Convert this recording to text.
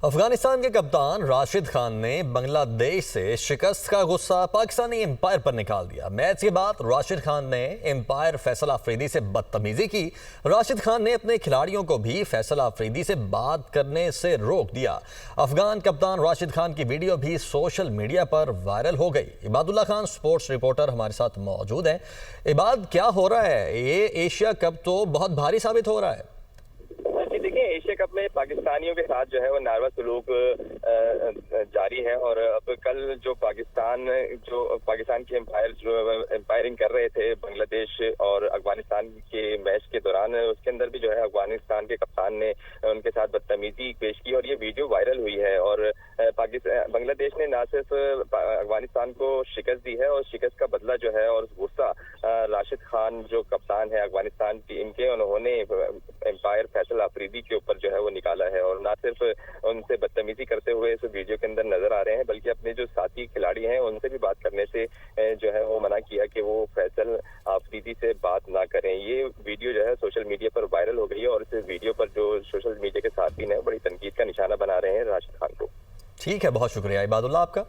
अफगानिस्तान के कप्तान राशिद खान ने बांग्लादेश से शिकस्त का गुस्सा पाकिस्तानी एम्पायर पर निकाल दिया। मैच के बाद राशिद खान ने एम्पायर फैसल अफरीदी से बदतमीजी की। राशिद खान ने अपने खिलाड़ियों को भी फैसल अफरीदी से बात करने से रोक दिया। अफगान कप्तान राशिद खान की वीडियो भी सोशल मीडिया पर वायरल हो गई। इबादुल्ला खान स्पोर्ट्स रिपोर्टर हमारे साथ मौजूद है। इबाद, क्या हो रहा है? ये एशिया कप तो बहुत भारी साबित हो रहा है। देखिए, एशिया कप में पाकिस्तानियों के साथ जो है वो नारवा सलूक जारी है। और अब कल जो पाकिस्तान के एम्पायर जो एम्पायरिंग कर रहे थे बांग्लादेश और अफगानिस्तान के मैच के दौरान, उसके अंदर भी जो है अफगानिस्तान के कप्तान ने उनके साथ बदतमीजी पेश की और ये वीडियो वायरल हुई है। और बांग्लादेश ने ना सिर्फ अफगानिस्तान को शिकस्त दी है और शिकस्त का बदला जो है और गुस्सा राशिद खान जो कप्तान है अफगानिस्तान टीम के, उन्होंने एम्पायर फैसल अफरीदी के ऊपर जो है वो निकाला है। और ना सिर्फ उनसे बदतमीजी करते हुए इस वीडियो के अंदर नजर आ रहे हैं, बल्कि अपने जो साथी खिलाड़ी हैं उनसे भी बात करने से जो है वो मना किया कि वो फैसल अफरीदी से बात ना करें। ये वीडियो जो है सोशल मीडिया पर वायरल हो गई है और इस वीडियो पर जो सोशल मीडिया के साथी हैं बड़ी तनकीद का निशाना बना रहे हैं राशिद खान को। ठीक है, बहुत शुक्रिया इबादुल्ला आपका।